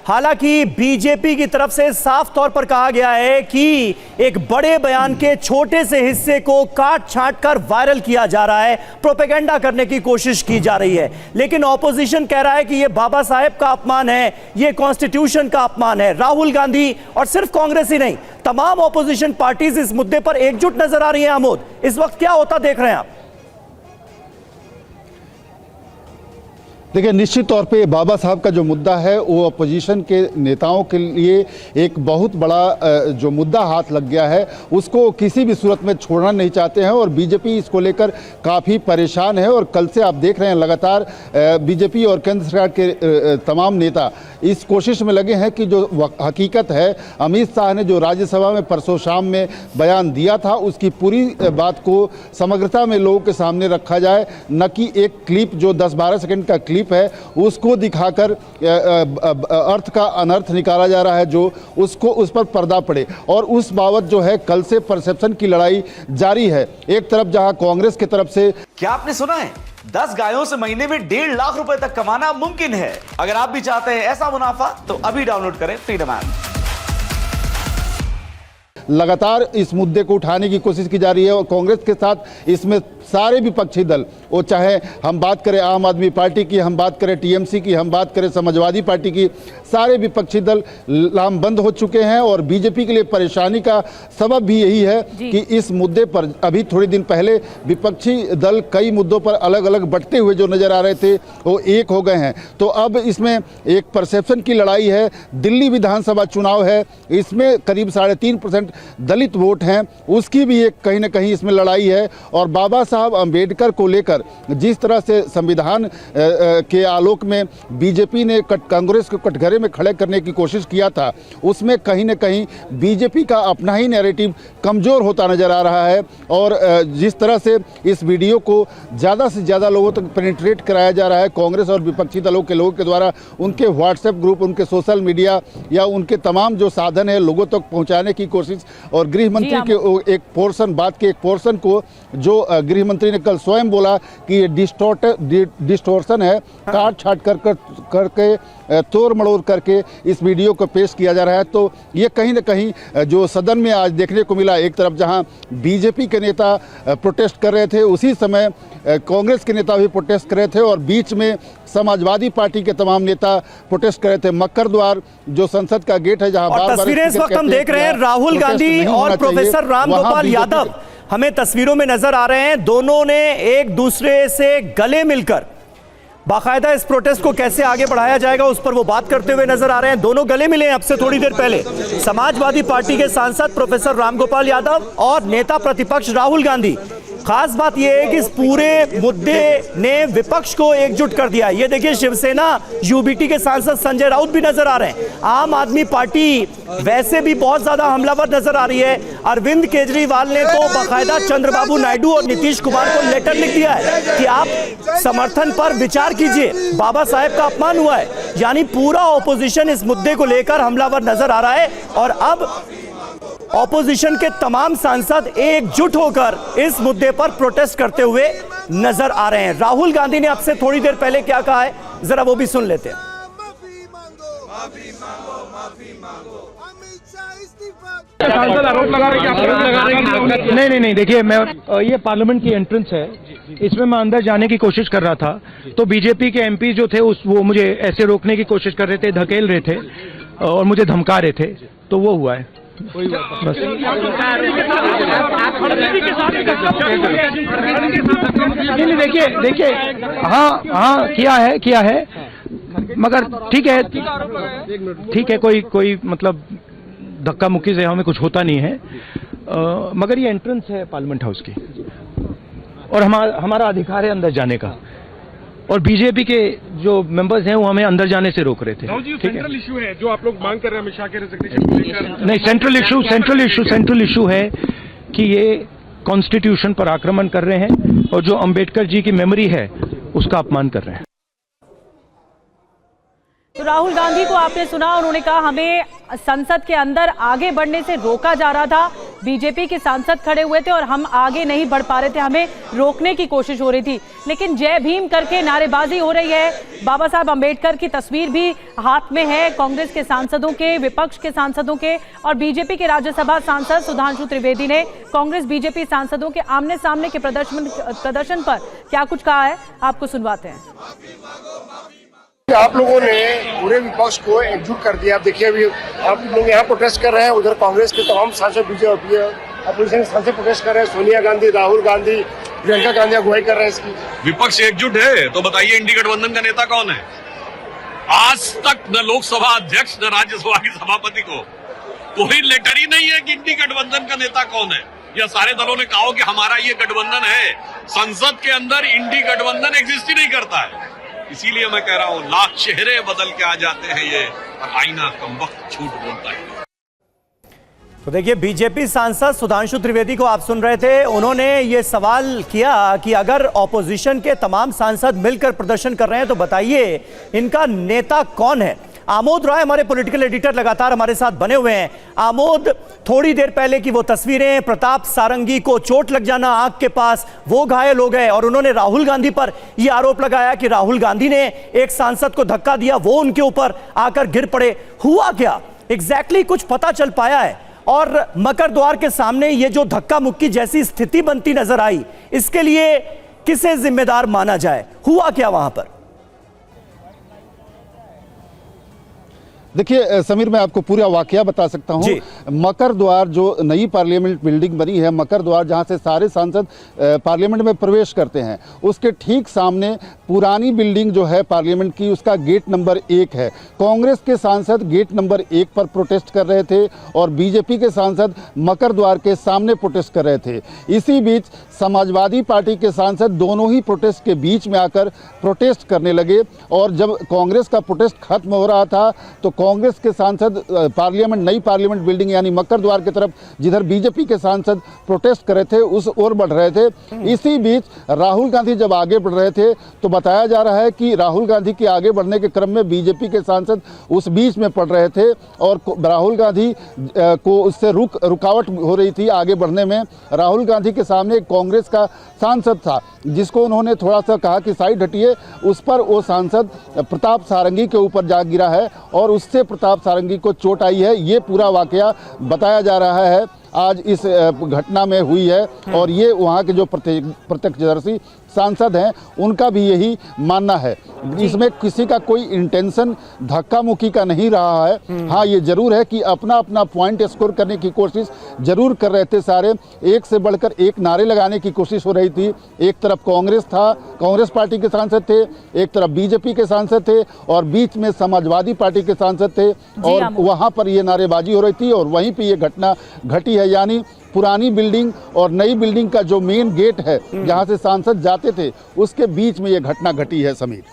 हालांकि बीजेपी की तरफ से साफ तौर पर कहा गया है कि एक बड़े बयान के छोटे से हिस्से को काट छांट कर वायरल किया जा रहा है, प्रोपेगेंडा करने की कोशिश की जा रही है। लेकिन ऑपोजिशन कह रहा है कि यह बाबा साहेब का अपमान है, यह कॉन्स्टिट्यूशन का अपमान है। राहुल गांधी और सिर्फ कांग्रेस ही नहीं, तमाम ऑपोजिशन पार्टीज इस मुद्दे पर एकजुट नजर आ रही हैं। आमोद, इस वक्त क्या होता देख रहे हैं आप? देखिए, निश्चित तौर पे बाबा साहब का जो मुद्दा है वो अपोजिशन के नेताओं के लिए एक बहुत बड़ा जो मुद्दा हाथ लग गया है, उसको किसी भी सूरत में छोड़ना नहीं चाहते हैं और बीजेपी इसको लेकर काफ़ी परेशान है। और कल से आप देख रहे हैं लगातार बीजेपी और केंद्र सरकार के तमाम नेता इस कोशिश में लगे हैं कि जो हकीकत है, अमित शाह ने जो राज्यसभा में परसों शाम में बयान दिया था उसकी पूरी बात को समग्रता में लोगों के सामने रखा जाए, न कि एक क्लिप जो 10-12 सेकंड का क्लिप है उसको दिखाकर अर्थ का अनर्थ निकाला जा रहा है, जो उसको उस पर पर्दा पड़े। और उस बाबत जो है कल से परसेप्शन की लड़ाई जारी है। एक तरफ जहां कांग्रेस की तरफ से, क्या आपने सुना है 10 गायों से महीने में 1.5 लाख रुपए तक कमाना मुमकिन है। अगर आप भी चाहते हैं ऐसा मुनाफा तो अभी डाउनलोड करें फ्रीडम ऐप। लगातार इस मुद्दे को उठाने की कोशिश की जा रही है और कांग्रेस के साथ इसमें सारे विपक्षी दल, वो चाहे हम बात करें आम आदमी पार्टी की, हम बात करें टीएमसी की, हम बात करें समाजवादी पार्टी की, सारे विपक्षी दल लामबंद हो चुके हैं। और बीजेपी के लिए परेशानी का सबब भी यही है कि इस मुद्दे पर अभी थोड़े दिन पहले विपक्षी दल कई मुद्दों पर अलग अलग बंटते हुए जो नजर आ रहे थे वो एक हो गए हैं। तो अब इसमें एक परसेप्शन की लड़ाई है। दिल्ली विधानसभा चुनाव है, इसमें करीब 3.5% दलित वोट हैं, उसकी भी एक कहीं ना कहीं इसमें लड़ाई है। और बाबा साहब अंबेडकर को लेकर जिस तरह से संविधान के आलोक में बीजेपी ने कांग्रेस को कटघरे में खड़े करने की कोशिश किया था, उसमें कहीं ना कहीं बीजेपी का अपना ही नैरेटिव कमजोर होता नजर आ रहा है। और जिस तरह से इस वीडियो को ज़्यादा से ज़्यादा लोगों तक पेनिट्रेट कराया जा रहा है कांग्रेस और विपक्षी दलों के लोगों के द्वारा, उनके व्हाट्सएप ग्रुप, उनके सोशल मीडिया या उनके तमाम जो साधन है लोगों तक पहुंचाने की कोशिश। और गृह मंत्री के एक पोर्शन, बात के एक पोर्शन को जो गृह मंत्री ने कल स्वयं बोला कि ये डिस्टोर्शन है, काट छाट करके तोड़ मड़ोड़ करके इस वीडियो को पेश किया जा रहा है। तो ये कहीं ना कहीं जो सदन में आज देखने को मिला, एक तरफ जहां बीजेपी के नेता प्रोटेस्ट कर रहे थे, उसी समय कांग्रेस के नेता भी प्रोटेस्ट कर रहे थे और बीच में समाजवादी पार्टी के तमाम नेता प्रोटेस्ट कर रहे थे। मक्कर द्वार जो संसद का गेट है, जहां बार-बार तस्वीरें इस वक्त हम देख रहे हैं, राहुल गांधी और प्रोफेसर राम गोपाल यादव हमें तस्वीरों में नजर आ रहे हैं। दोनों ने एक दूसरे से गले मिलकर बाकायदा इस प्रोटेस्ट को कैसे आगे बढ़ाया जाएगा उस पर वो बात करते हुए नजर आ रहे हैं। दोनों गले मिले अब से थोड़ी देर पहले। समाजवादी पार्टी के सांसद प्रोफेसर राम गोपाल यादव और नेता प्रतिपक्ष राहुल गांधी। खास बात यह है कि इस पूरे मुद्दे ने विपक्ष को एकजुट कर दिया। ये देखिए, शिवसेना यूबीटी के सांसद संजय राउत भी नजर आ रहे हैं। आम आदमी पार्टी वैसे भी बहुत ज्यादा हमलावर नजर आ रही है। अरविंद केजरीवाल ने तो बाकायदा चंद्रबाबू नायडू और नीतीश कुमार को लेटर लिख दिया है कि आप समर्थन पर विचार कीजिए, बाबा साहेब का अपमान हुआ है। यानी पूरा ऑपोजिशन इस मुद्दे को लेकर हमलावर नजर आ रहा है और अब ऑपोजिशन के तमाम सांसद एकजुट होकर इस मुद्दे पर प्रोटेस्ट करते हुए नजर आ रहे हैं। राहुल गांधी ने आपसे थोड़ी देर पहले क्या कहा है, जरा वो भी सुन लेते हैं। सांसद आरोप लगा रहे हैं नहीं, देखिए, मैं ये पार्लियामेंट की एंट्रेंस है, इसमें मैं अंदर जाने की कोशिश कर रहा था तो बीजेपी के एमपी जो थे वो मुझे ऐसे रोकने की कोशिश कर रहे थे, धकेल रहे थे और मुझे धमका रहे थे, तो वो हुआ है। बस देखिए, हाँ किया है मगर ठीक है, कोई मतलब धक्का मुक्की से हमें कुछ होता नहीं है। मगर ये एंट्रेंस है पार्लियामेंट हाउस की और हमारा अधिकार है अंदर जाने का। और बीजेपी के जो मेंबर्स हैं वो हमें अंदर जाने से रोक रहे थे। सेंट्रल इशू है जो आप लोग मांग कर रहे हैं अमित शाह के रेजिग्नेशन को लेकर। नहीं, सेंट्रल इशू है कि ये कॉन्स्टिट्यूशन पर आक्रमण कर रहे हैं और जो अंबेडकर जी की मेमोरी है उसका अपमान कर रहे हैं। तो राहुल गांधी को आपने सुना, उन्होंने कहा हमें संसद के अंदर आगे बढ़ने से रोका जा रहा था। बीजेपी के सांसद खड़े हुए थे और हम आगे नहीं बढ़ पा रहे थे, हमें रोकने की कोशिश हो रही थी, लेकिन जय भीम करके नारेबाजी हो रही है। बाबा साहब अंबेडकर की तस्वीर भी हाथ में है, कांग्रेस के सांसदों के, विपक्ष के सांसदों के, और बीजेपी के राज्यसभा सांसद सुधांशु त्रिवेदी ने कांग्रेस बीजेपी सांसदों के आमने सामने के प्रदर्शन पर क्या कुछ कहा है, आपको सुनवाते हैं। आप लोगों ने पूरे विपक्ष को एकजुट कर दिया। आप देखिए, अभी आप लोग यहाँ प्रोटेस्ट कर रहे हैं, उधर कांग्रेस के तमाम सांसद बीजेपी अपोजिशन सांसद प्रोटेस्ट कर रहे हैं। सोनिया गांधी, राहुल गांधी, प्रियंका गांधी अगुवाई कर रहे हैं इसकी। विपक्ष एकजुट है तो बताइए इंडी गठबंधन का नेता कौन है? आज तक न लोकसभा अध्यक्ष न राज्यसभा की सभापति को कोई लेटर ही नहीं है कि इंडी गठबंधन का नेता कौन है। या सारे दलों ने कहा कि हमारा ये गठबंधन है। संसद के अंदर इंडी गठबंधन एग्जिस्ट ही नहीं करता है। इसीलिए मैं कह रहा हूं, लाख चेहरे बदल के आ जाते हैं ये, और आईना कम वक्त झूठ बोलता है। तो देखिए, बीजेपी सांसद सुधांशु त्रिवेदी को आप सुन रहे थे, उन्होंने ये सवाल किया कि अगर ऑपोजिशन के तमाम सांसद मिलकर प्रदर्शन कर रहे हैं तो बताइए इनका नेता कौन है। आमोद रॉय हमारे पॉलिटिकल एडिटर लगातार हमारे साथ बने हुए हैं। आमोद, थोड़ी देर पहले की वो तस्वीरें, प्रताप सारंगी को चोट लग जाना आंख के पास, वो घायल हो गए और उन्होंने राहुल गांधी पर यह आरोप लगाया कि राहुल गांधी ने एक सांसद को धक्का दिया, वो उनके ऊपर आकर गिर पड़े। हुआ क्या एग्जैक्टली कुछ पता चल पाया है? और मकर द्वार के सामने ये जो धक्का मुक्की जैसी स्थिति बनती नजर आई, इसके लिए किसे जिम्मेदार माना जाए? हुआ क्या वहां पर? देखिए समीर, मैं आपको पूरा वाकया बता सकता हूं। मकर द्वार जो नई पार्लियामेंट बिल्डिंग बनी है, मकर द्वार जहां से सारे सांसद पार्लियामेंट में प्रवेश करते हैं, उसके ठीक सामने पुरानी बिल्डिंग जो है पार्लियामेंट की, उसका गेट नंबर 1 है। कांग्रेस के सांसद गेट नंबर 1 पर प्रोटेस्ट कर रहे थे और बीजेपी के सांसद मकर द्वार के सामने प्रोटेस्ट कर रहे थे। इसी बीच समाजवादी पार्टी के सांसद दोनों ही प्रोटेस्ट के बीच में आकर प्रोटेस्ट करने लगे और जब कांग्रेस का प्रोटेस्ट खत्म हो रहा था तो कांग्रेस के सांसद नई पार्लियामेंट बिल्डिंग यानी मकर द्वार की तरफ, जिधर बीजेपी के सांसद प्रोटेस्ट कर रहे थे, उस ओर बढ़ रहे थे। इसी बीच राहुल गांधी जब आगे बढ़ रहे थे तो बताया जा रहा है कि राहुल गांधी के आगे बढ़ने के क्रम में बीजेपी के सांसद उस बीच में पड़ रहे थे और राहुल गांधी को उससे रुकावट हो रही थी आगे बढ़ने में। राहुल गांधी के सामने कांग्रेस का सांसद था जिसको उन्होंने थोड़ा सा कहा कि साइड हटिए, उस पर वो सांसद प्रताप सारंगी के ऊपर जा गिरा है और उससे प्रताप सारंगी को चोट आई है। ये पूरा वाकया बताया जा रहा है आज इस घटना में हुई है और ये वहाँ के जो प्रत्यक्षदर्शी सांसद हैं उनका भी यही मानना है। इसमें किसी का कोई इंटेंशन धक्का मुक्की का नहीं रहा है। हाँ, ये जरूर है कि अपना अपना पॉइंट स्कोर करने की कोशिश जरूर कर रहे थे सारे, एक से बढ़कर एक नारे लगाने की कोशिश हो रही थी। एक तरफ कांग्रेस था, कांग्रेस पार्टी के सांसद थे, एक तरफ बीजेपी के सांसद थे और बीच में समाजवादी पार्टी के सांसद थे और वहाँ पर ये नारेबाजी हो रही थी और वहीं पर ये घटना घटी है। यानी पुरानी बिल्डिंग और नई बिल्डिंग का जो मेन गेट है जहां से सांसद जाते थे, उसके बीच में ये घटना घटी है। समीर।